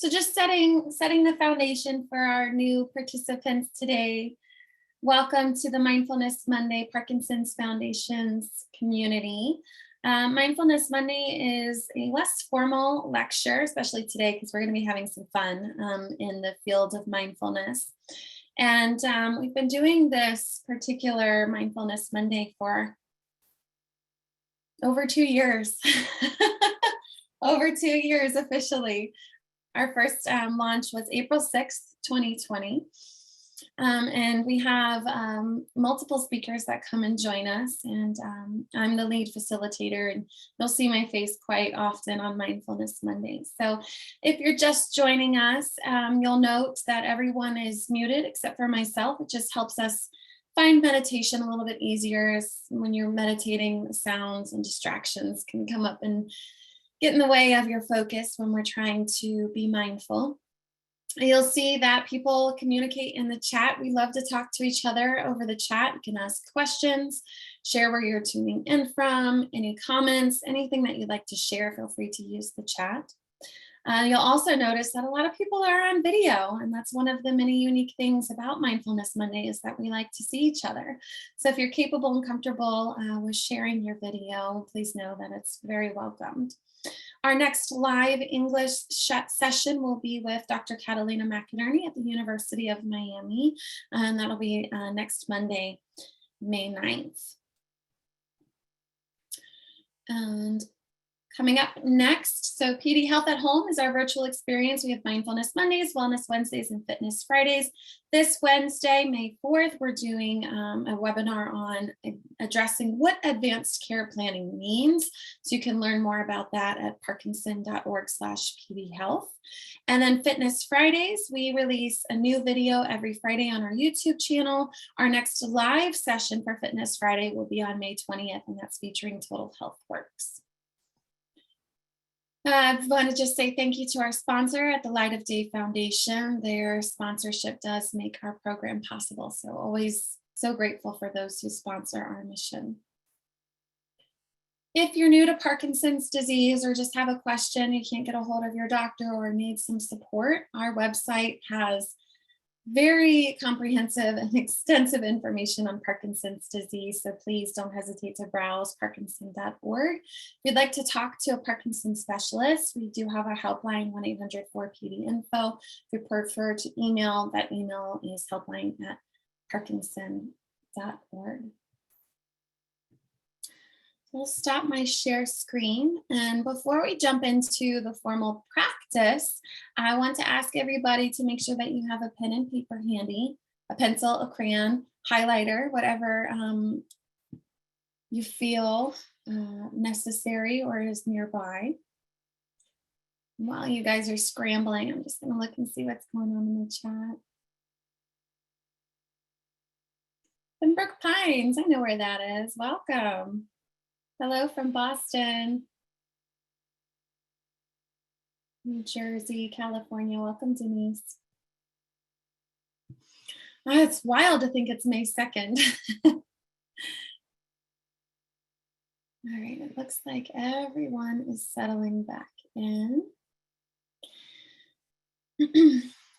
So just setting the foundation for our new participants today. Welcome to the Mindfulness Monday Parkinson's Foundation's community. Mindfulness Monday is a less formal lecture, especially today because we're going to be having some fun in the field of mindfulness. And we've been doing this particular Mindfulness Monday for over 2 years. Over 2 years officially. Our first launch was April 6th, 2020. And we have multiple speakers that come and join us. And I'm the lead facilitator, and you'll see my face quite often on Mindfulness Mondays. So if you're just joining us, you'll note that everyone is muted except for myself. It just helps us find meditation a little bit easier. When you're meditating, sounds and distractions can come up and get in the way of your focus when we're trying to be mindful. You'll see that people communicate in the chat. We love to talk to each other over the chat. You can ask questions, share where you're tuning in from, any comments, anything that you'd like to share, feel free to use the chat. You'll also notice that a lot of people are on video, and that's one of the many unique things about Mindfulness Monday is that we like to see each other. So if you're capable and comfortable with sharing your video, please know that it's very welcomed. Our next live English session will be with Dr. Catalina McInerney at the University of Miami, and that'll be next Monday, May 9th. And coming up next, so PD Health at Home is our virtual experience. We have Mindfulness Mondays, Wellness Wednesdays, and Fitness Fridays. This Wednesday, May 4th, we're doing a webinar on addressing what advanced care planning means. So you can learn more about that at parkinson.org/pdhealth. And then Fitness Fridays, we release a new video every Friday on our YouTube channel. Our next live session for Fitness Friday will be on May 20th, and that's featuring Total Health Works. I want to just say thank you to our sponsor at the Light of Day Foundation. Their sponsorship does make our program possible. So always so grateful for those who sponsor our mission. If you're new to Parkinson's disease or just have a question, you can't get a hold of your doctor or need some support, our website has very comprehensive and extensive information on Parkinson's disease, so please don't hesitate to browse parkinson.org. If you'd like to talk to a Parkinson's specialist, we do have our helpline, 1-800-4PD-INFO. If you prefer to email, that email is helpline@parkinson.org. We'll stop my share screen. And before we jump into the formal practice, I want to ask everybody to make sure that you have a pen and paper handy, a pencil, a crayon, highlighter, whatever you feel necessary or is nearby. While you guys are scrambling, I'm just gonna look and see what's going on in the chat. Pembroke Pines, I know where that is. Welcome. Hello from Boston, New Jersey, California. Welcome, Denise. Oh, it's wild to think it's May 2nd. All right, it looks like everyone is settling back in.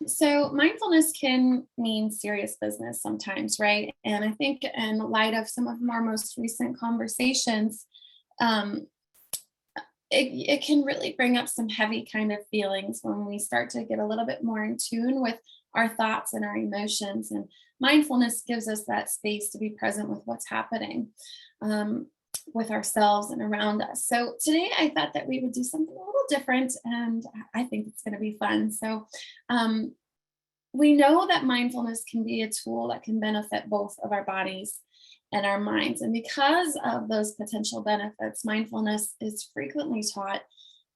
So mindfulness can mean serious business sometimes, right? And I think in light of some of our most recent conversations, it can really bring up some heavy kind of feelings when we start to get a little bit more in tune with our thoughts and our emotions. And mindfulness gives us that space to be present with what's happening with ourselves and around us. So today I thought that we would do something a little different, and I think it's going to be fun. So we know that mindfulness can be a tool that can benefit both of our bodies and our minds. And because of those potential benefits, mindfulness is frequently taught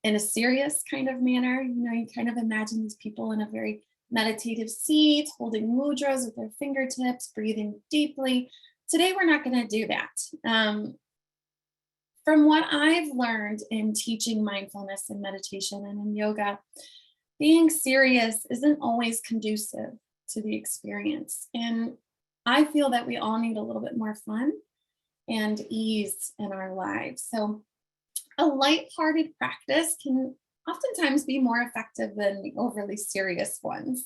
in a serious kind of manner. You know, you kind of imagine these people in a very meditative seat, holding mudras with their fingertips, breathing deeply. Today, we're not going to do that. From what I've learned in teaching mindfulness and meditation and in yoga, being serious isn't always conducive to the experience. And I feel that we all need a little bit more fun and ease in our lives. So a lighthearted practice can oftentimes be more effective than the overly serious ones.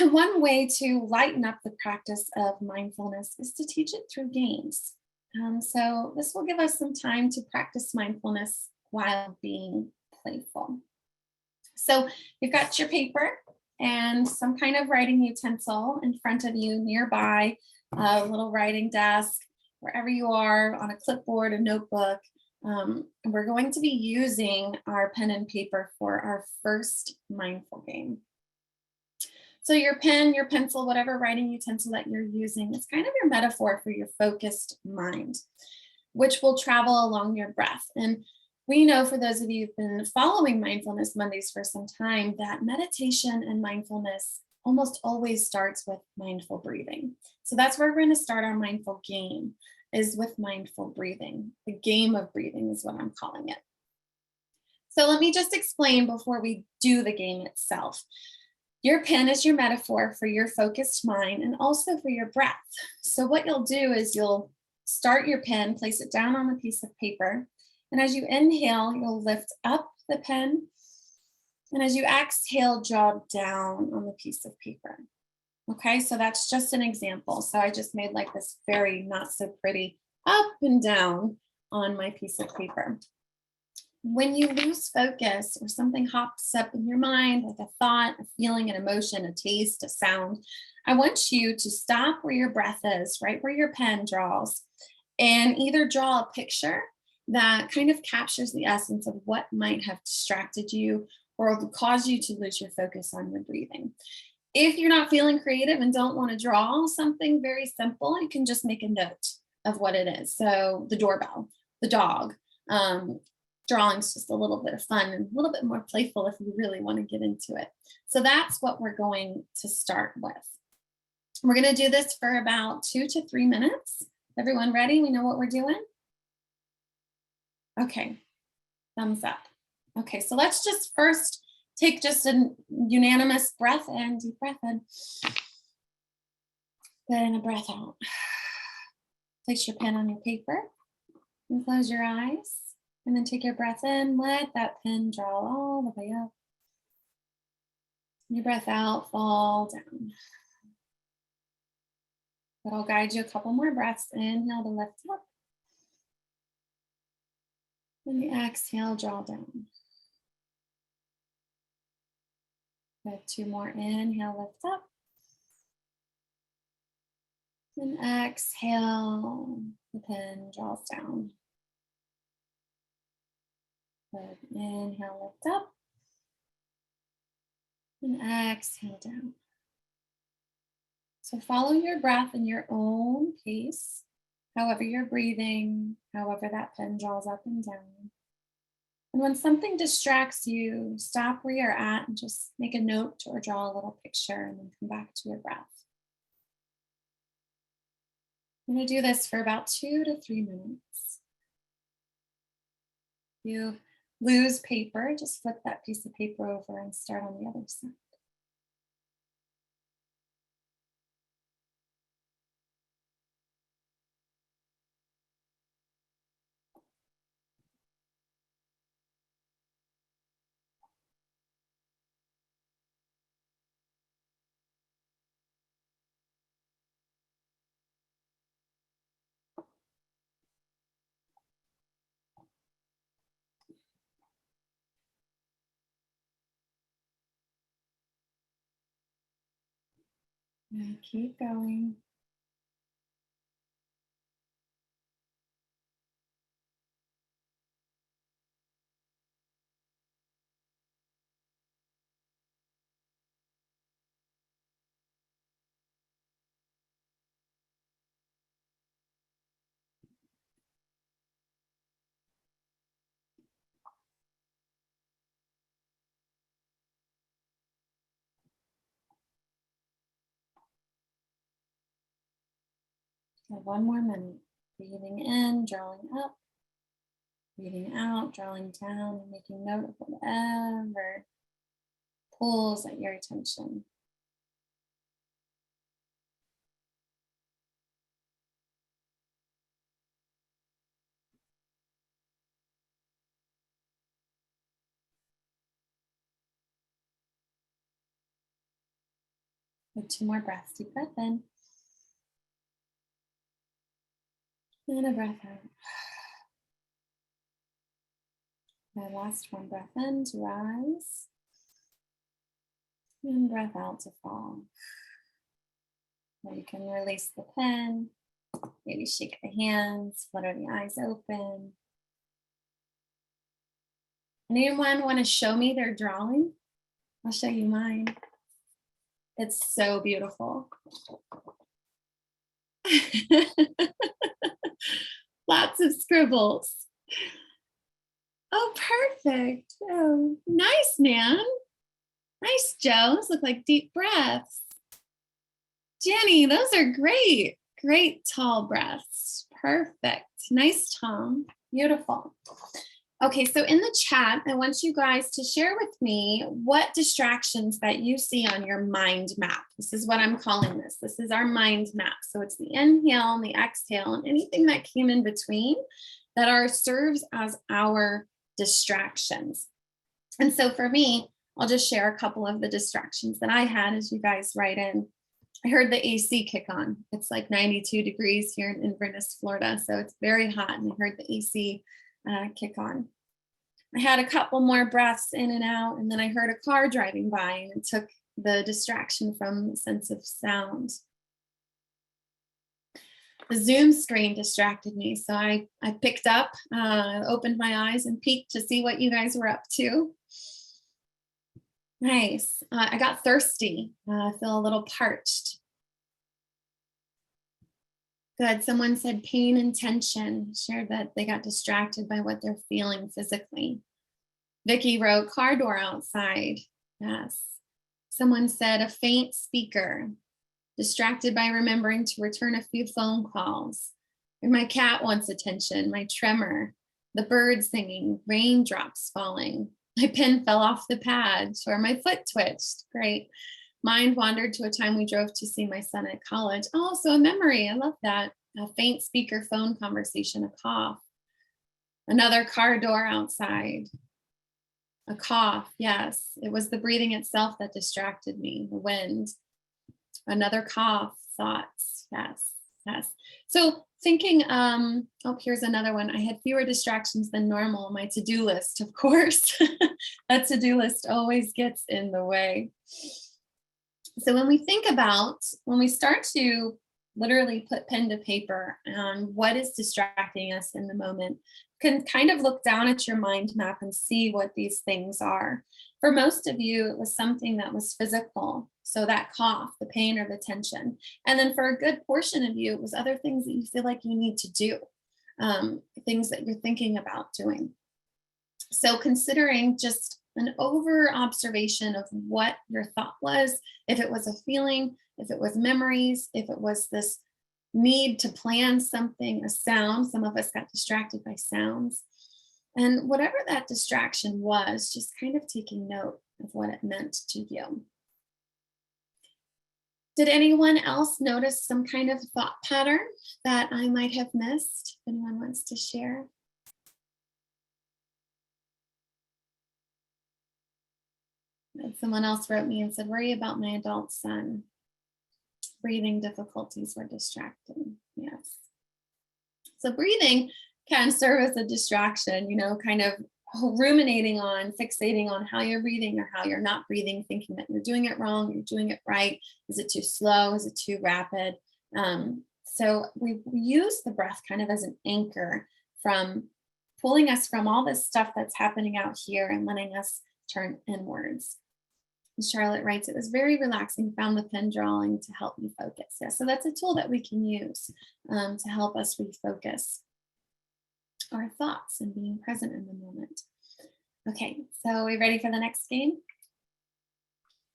And one way to lighten up the practice of mindfulness is to teach it through games. So, this will give us some time to practice mindfulness while being playful. So, you've got your paper and some kind of writing utensil in front of you nearby, a little writing desk, wherever you are, on a clipboard, a notebook. And we're going to be using our pen and paper for our first mindful game. So your pen, your pencil, whatever writing utensil that you're using, is kind of your metaphor for your focused mind, which will travel along your breath. And we know, for those of you who've been following Mindfulness Mondays for some time, that meditation and mindfulness almost always starts with mindful breathing. So that's where we're going to start our mindful game, is with mindful breathing. The game of breathing is what I'm calling it. So let me just explain before we do the game itself. Your pen is your metaphor for your focused mind and also for your breath. So what you'll do is you'll start your pen, place it down on a piece of paper, and as you inhale, you'll lift up the pen, and as you exhale, draw down on the piece of paper. Okay, so that's just an example. So I just made like this very not so pretty up and down on my piece of paper. When you lose focus or something hops up in your mind, like a thought, a feeling, an emotion, a taste, a sound, I want you to stop where your breath is, right where your pen draws, and either draw a picture that kind of captures the essence of what might have distracted you or caused you to lose your focus on your breathing. If you're not feeling creative and don't want to draw something very simple, you can just make a note of what it is. So the doorbell, the dog. Drawing's just a little bit of fun and a little bit more playful if you really want to get into it. So that's what we're going to start with. We're going to do this for about 2 to 3 minutes. Everyone ready? We know what we're doing? Okay, thumbs up. Okay, so let's just first take just a unanimous breath in, deep breath in. Then a breath out. Place your pen on your paper and close your eyes. And then take your breath in, let that pen draw all the way up. Your breath out, fall down. That'll guide you a couple more breaths. Inhale to lift up. And the exhale, draw down. Good, 2 more. Inhale, lift up. And exhale, the pen draws down. Good. Inhale, lift up. And exhale down. So follow your breath in your own pace, however you're breathing, however that pen draws up and down. And when something distracts you, stop where you're at and just make a note or draw a little picture and then come back to your breath. I'm going to do this for about 2 to 3 minutes. If you lose paper, just flip that piece of paper over and start on the other side. And keep going. So 1 more minute. Breathing in, drawing up. Breathing out, drawing down, and making note of whatever pulls at your attention. Good, 2 more breaths. Deep breath in and a breath out. My last one, breath in to rise and breath out to fall. Now you can release the pen, maybe shake the hands, flutter the eyes open. Anyone want to show me their drawing? I'll show you mine. It's so beautiful. Lots of scribbles. Oh, perfect. Oh, nice, man. Nice, Joe. Those look like deep breaths. Jenny, those are great. Great tall breaths. Perfect. Nice, Tom. Beautiful. Okay, so in the chat, I want you guys to share with me what distractions that you see on your mind map. This is what I'm calling this. This is our mind map. So it's the inhale and the exhale and anything that came in between that serves as our distractions. And so for me, I'll just share a couple of the distractions that I had as you guys write in. I heard the AC kick on. It's like 92 degrees here in Inverness, Florida. So it's very hot, and I heard the AC kick on. I had a couple more breaths in and out, and then I heard a car driving by, and it took the distraction from the sense of sound. The Zoom screen distracted me, so I picked up, opened my eyes and peeked to see what you guys were up to. Nice. I got thirsty. I feel a little parched. Good. Someone said pain and tension, shared that they got distracted by what they're feeling physically. Vicky wrote car door outside. Yes. Someone said a faint speaker, distracted by remembering to return a few phone calls. And my cat wants attention, my tremor, the bird singing, raindrops falling. My pen fell off the pad, or my foot twitched. Great. Mind wandered to a time we drove to see my son at college. Oh, so a memory. I love that. A faint speaker phone conversation, a cough. Another car door outside. A cough. Yes, it was the breathing itself that distracted me, the wind. Another cough, thoughts. Yes, yes. So thinking, oh, here's another one. I had fewer distractions than normal. My to-do list, of course. That to-do list always gets in the way. So when we start to literally put pen to paper on what is distracting us in the moment, you can kind of look down at your mind map and see what these things are. For most of you, it was something that was physical. So that cough, the pain or the tension. And then for a good portion of you, it was other things that you feel like you need to do, things that you're thinking about doing. So considering just an over observation of what your thought was, if it was a feeling, if it was memories, if it was this need to plan something, a sound. Some of us got distracted by sounds. And whatever that distraction was, just kind of taking note of what it meant to you. Did anyone else notice some kind of thought pattern that I might have missed? If anyone wants to share. And someone else wrote me and said, worry about my adult son. Breathing difficulties were distracting. Yes. So breathing can serve as a distraction, kind of ruminating on, fixating on how you're breathing or how you're not breathing, thinking that you're doing it wrong, you're doing it right. Is it too slow? Is it too rapid? So we use the breath kind of as an anchor from pulling us from all this stuff that's happening out here and letting us turn inwards. Charlotte writes, it was very relaxing, found the pen drawing to help me focus. Yeah, so that's a tool that we can use to help us refocus our thoughts and being present in the moment. Okay, so are we ready for the next game?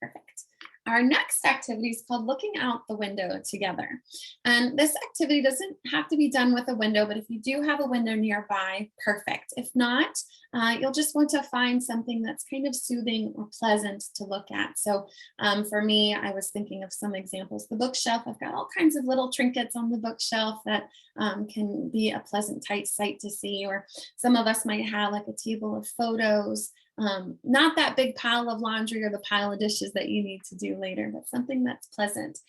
Perfect. Our next activity is called looking out the window together. And this activity doesn't have to be done with a window, but if you do have a window nearby, perfect. If not, you'll just want to find something that's kind of soothing or pleasant to look at. So for me, I was thinking of some examples. The bookshelf, I've got all kinds of little trinkets on the bookshelf that can be a pleasant sight to see, or some of us might have like a table of photos Not that big pile of laundry or the pile of dishes that you need to do later, but something that's pleasant.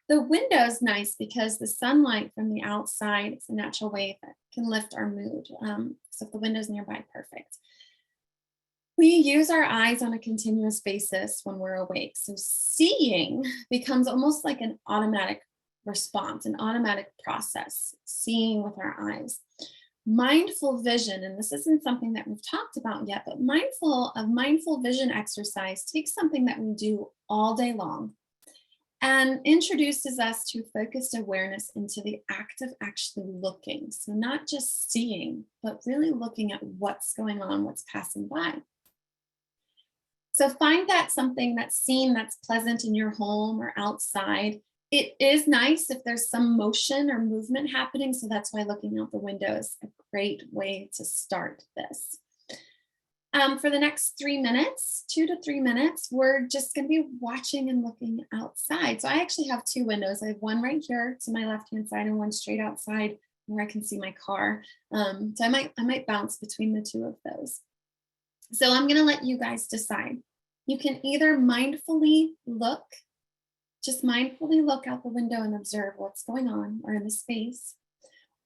The window is nice because the sunlight from the outside, it's a natural way that can lift our mood. So if the window's nearby, perfect. We use our eyes on a continuous basis when we're awake. So seeing becomes almost like an automatic response, an automatic process, seeing with our eyes. Mindful vision, and this isn't something that we've talked about yet, but mindful vision exercise takes something that we do all day long and introduces us to focused awareness into the act of actually looking. So not just seeing, but really looking at what's going on, what's passing by. So find that something that's seen that's pleasant in your home or outside. It is nice if there's some motion or movement happening. So that's why looking out the window is a great way to start this. For the next 3 minutes, 2 to 3 minutes, we're just going to be watching and looking outside. So I actually have two windows. I have one right here to my left-hand side and one straight outside where I can see my car. So I might bounce between the two of those. So I'm going to let you guys decide. You can either mindfully look, just mindfully look out the window and observe what's going on or in the space,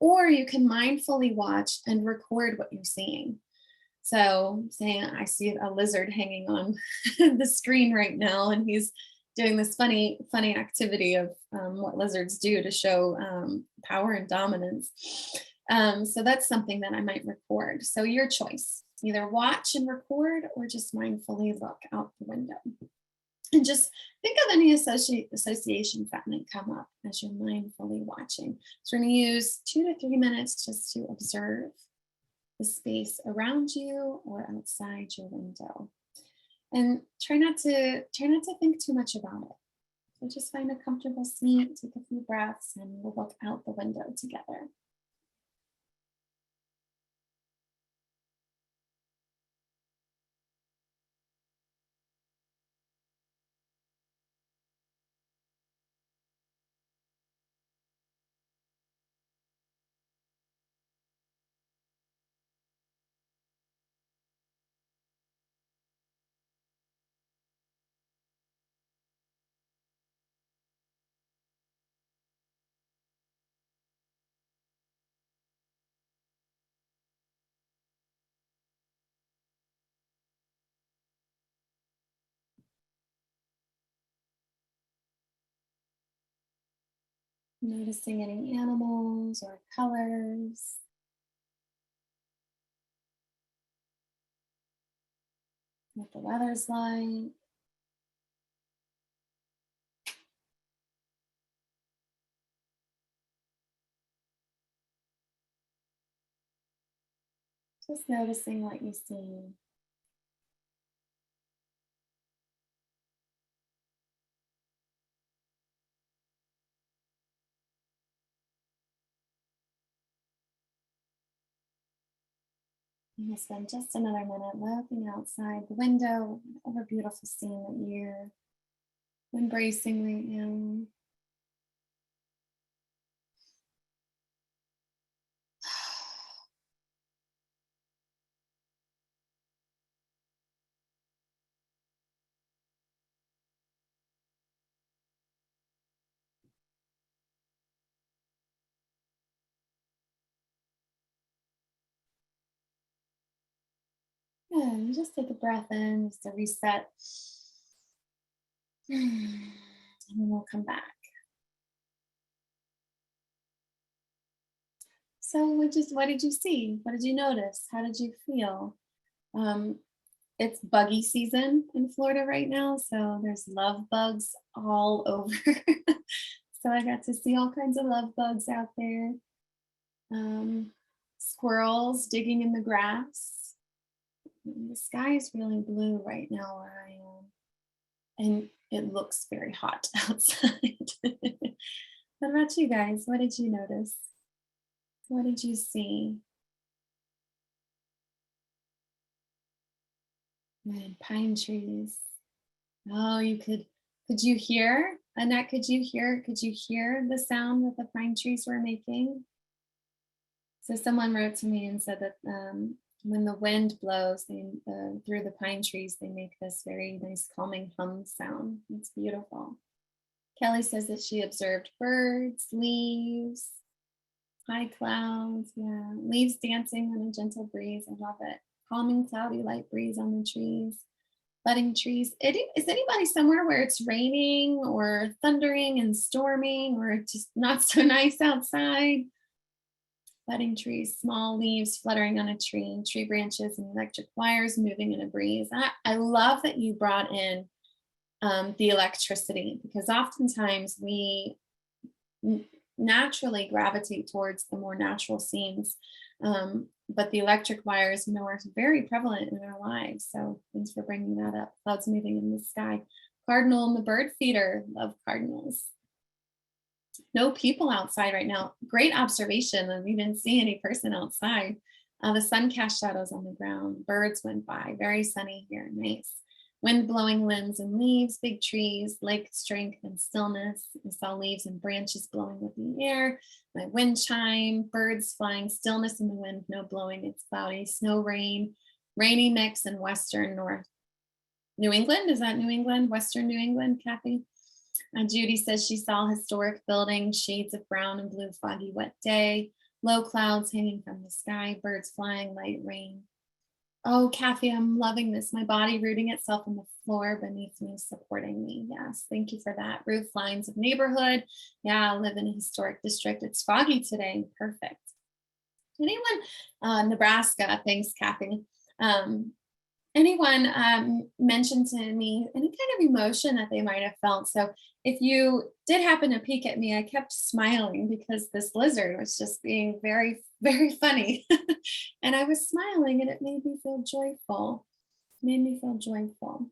or you can mindfully watch and record what you're seeing. So saying I see a lizard hanging on the screen right now, and he's doing this funny activity of what lizards do to show power and dominance. So that's something that I might record. So your choice, either watch and record or just mindfully look out the window. And just think of any associations that might come up as you're mindfully watching. So we're going to use 2 to 3 minutes just to observe the space around you or outside your window. And try not to think too much about it. So just find a comfortable seat, take a few breaths, and we'll look out the window together. Noticing any animals or colors. What the weather's like. Just noticing what you see. I'm going to spend just another minute looking outside the window of a beautiful scene that you're embracing right now. And just take a breath in just to reset. And then we'll come back. So what did you see? What did you notice? How did you feel? Um, it's buggy season in Florida right now, so there's love bugs all over. So I got to see all kinds of love bugs out there. Squirrels digging in the grass. The sky is really blue right now where I am, and it looks very hot outside. What about you guys? What did you notice? What did you see? Man, pine trees. Oh, could you hear? Annette, could you hear the sound that the pine trees were making? So someone wrote to me and said that When the wind blows through the pine trees, they make this very nice calming hum sound. It's beautiful. Kelly says that she observed birds, leaves, high clouds, yeah, leaves dancing in a gentle breeze. I love it. Calming, cloudy, light breeze on the trees, budding trees. Is anybody somewhere where it's raining or thundering and storming or just not so nice outside? Budding trees, small leaves fluttering on a tree, tree branches and electric wires moving in a breeze. I love that you brought in the electricity, because oftentimes we naturally gravitate towards the more natural scenes. But the electric wires, are very prevalent in our lives. So thanks for bringing that up. Clouds moving in the sky. Cardinal and the bird feeder. Love cardinals. No people outside right now. Great observation. And we didn't see any person outside. The sun cast shadows on the ground. Birds went by. Very sunny here. Nice. Wind blowing limbs and leaves, big trees, lake strength and stillness. I saw leaves and branches blowing with the air. My wind chime, birds flying, stillness in the wind, no blowing, it's cloudy, snow, rain, rainy mix in western North New England. Is that New England? Western New England, Kathy? Judy says she saw historic buildings, shades of brown and blue, foggy, wet day, low clouds hanging from the sky, birds flying, light rain. Oh, Kathy, I'm loving this. My body rooting itself in the floor beneath me, supporting me. Yes, thank you for that. Roof lines of neighborhood. Yeah, I live in a historic district. It's foggy today. Perfect. Anyone, Nebraska, thanks, Kathy. Anyone mentioned to me any kind of emotion that they might have felt. So if you did happen to peek at me, I kept smiling because this lizard was just being very, very funny. And I was smiling and it made me feel joyful. Made me feel joyful.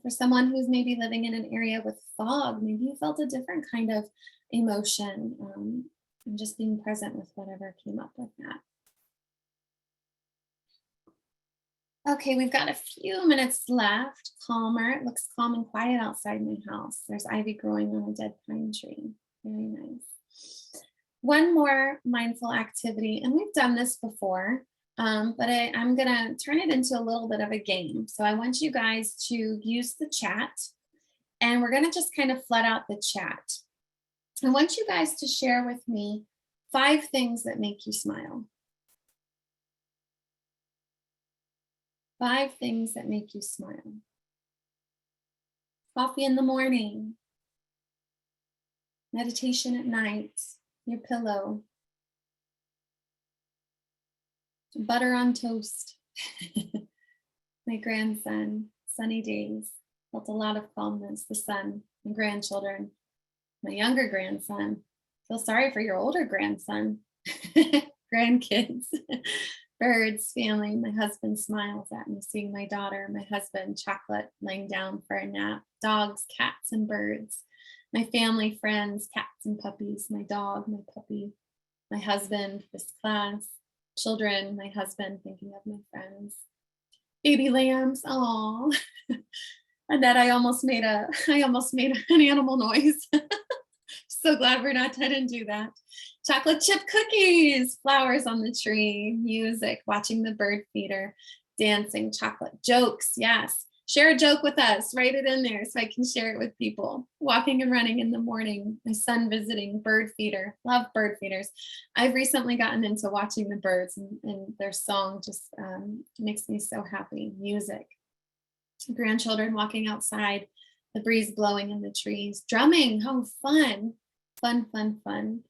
For someone who's maybe living in an area with fog, maybe you felt a different kind of emotion, and just being present with whatever came up with that. Okay, we've got a few minutes left. Calmer. It looks calm and quiet outside my house. There's ivy growing on a dead pine tree. Very nice. One more mindful activity, and we've done this before, but I'm going to turn it into a little bit of a game. So I want you guys to use the chat, and we're going to just kind of flood out the chat. I want you guys to share with me 5 things that make you smile. 5 things that make you smile. Coffee in the morning, meditation at night, your pillow, butter on toast, my grandson, sunny days, felt a lot of calmness, the sun, my grandchildren, my younger grandson, feel sorry for your older grandson, grandkids, birds, family, my husband smiles at me, seeing my daughter, my husband, chocolate, laying down for a nap, dogs, cats, and birds, my family, friends, cats and puppies, my dog, my puppy, my husband, this class, children, my husband, thinking of my friends, baby lambs, oh, and that I almost made an animal noise. So glad I didn't do that. Chocolate chip cookies, flowers on the tree, music, watching the bird feeder, dancing, chocolate, jokes, yes. Share a joke with us, write it in there so I can share it with people. Walking and running in the morning, my son visiting, bird feeder, love bird feeders. I've recently gotten into watching the birds, and their song just makes me so happy. Music, grandchildren walking outside, the breeze blowing in the trees, drumming, oh fun, fun, fun, fun.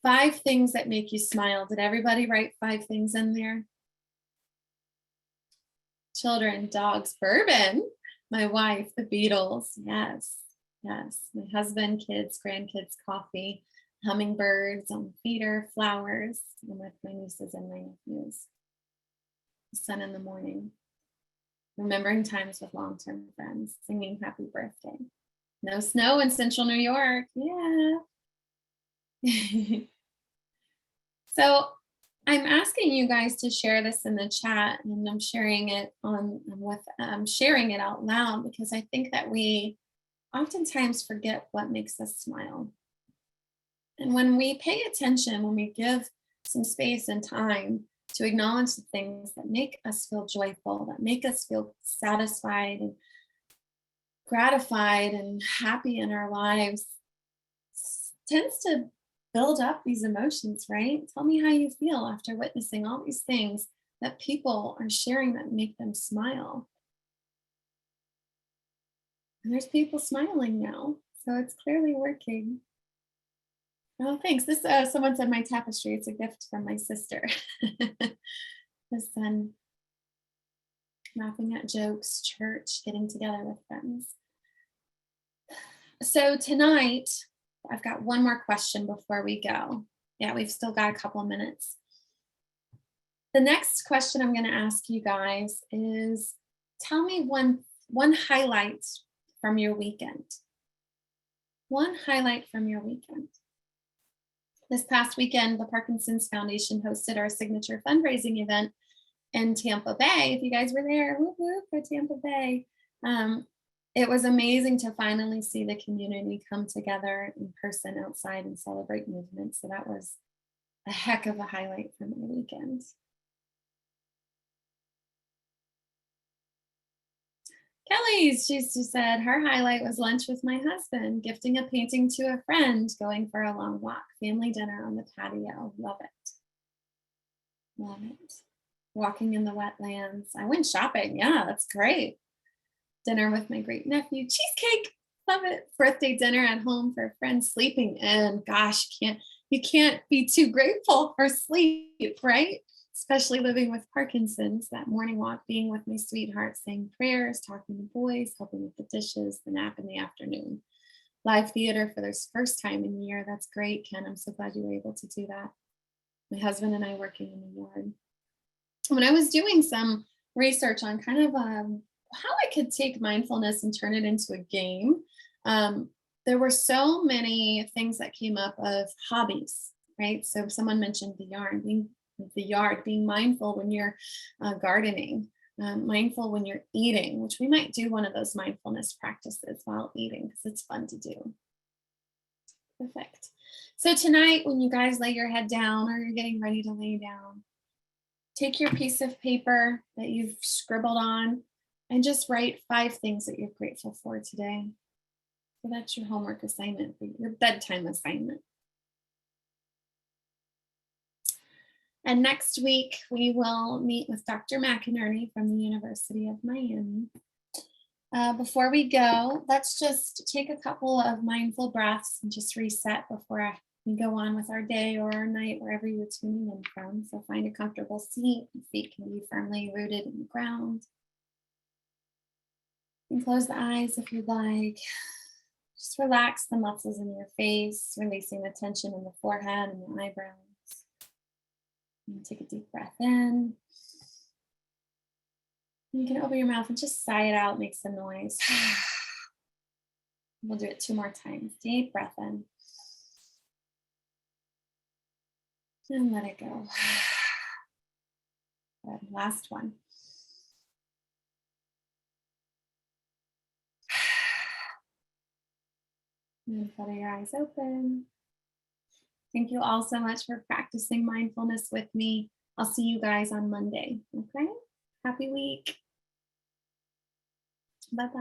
5 things that make you smile. Did everybody write 5 things in there? Children, dogs, bourbon, my wife, the Beatles, yes, yes. My husband, kids, grandkids, coffee, hummingbirds on feeder, flowers. I'm with my nieces and my nephews. The sun in the morning. Remembering times with long-term friends, singing happy birthday. No snow in central New York, yeah. So I'm asking you guys to share this in the chat, and I'm sharing it sharing it out loud, because I think that we oftentimes forget what makes us smile. And when we pay attention, when we give some space and time to acknowledge the things that make us feel joyful, that make us feel satisfied and gratified and happy in our lives, tends to build up these emotions, right? Tell me how you feel after witnessing all these things that people are sharing that make them smile. And there's people smiling now, so it's clearly working. Oh, thanks. This someone said my tapestry. It's a gift from my sister. The son laughing at jokes, church, getting together with friends. So tonight, I've got one more question before we go. Yeah, we've still got a couple of minutes. The next question I'm going to ask you guys is, tell me one highlight from your weekend. One highlight from your weekend. This past weekend, the Parkinson's Foundation hosted our signature fundraising event in Tampa Bay. If you guys were there, whoop, whoop, for Tampa Bay. It was amazing to finally see the community come together in person outside and celebrate movement. So that was a heck of a highlight for my weekend. Kelly's, she said her highlight was lunch with my husband, gifting a painting to a friend, going for a long walk, family dinner on the patio. Love it. Love it. Walking in the wetlands. I went shopping. Yeah, that's great. Dinner with my great nephew, cheesecake. Love it. Birthday dinner at home for a friend, sleeping in. Gosh, you can't be too grateful for sleep, right? Especially living with Parkinson's. That morning walk, being with my sweetheart, saying prayers, talking to boys, helping with the dishes, the nap in the afternoon. Live theater for this first time in a year. That's great, Ken. I'm so glad you were able to do that. My husband and I working in the yard. When I was doing some research on kind of how I could take mindfulness and turn it into a game, there were so many things that came up of hobbies, right? So someone mentioned the yard, being mindful when you're gardening, mindful when you're eating, which we might do one of those mindfulness practices while eating because it's fun to do. Perfect. So tonight, when you guys lay your head down or you're getting ready to lay down, take your piece of paper that you've scribbled on and just write 5 things that you're grateful for today. So that's your homework assignment, your bedtime assignment. And next week, we will meet with Dr. McInerney from the University of Miami. Before we go, let's just take a couple of mindful breaths and just reset before we go on with our day or our night, wherever you're tuning in from. So find a comfortable seat. Your feet can be firmly rooted in the ground. You can close the eyes if you'd like. Just relax the muscles in your face, releasing the tension in the forehead and the eyebrows. And take a deep breath in. You can open your mouth and just sigh it out, make some noise. We'll do it 2 more times. Deep breath in. And let it go. Good. Last one. And flutter your eyes open. Thank you all so much for practicing mindfulness with me. I'll see you guys on Monday. Okay? Happy week. Bye-bye.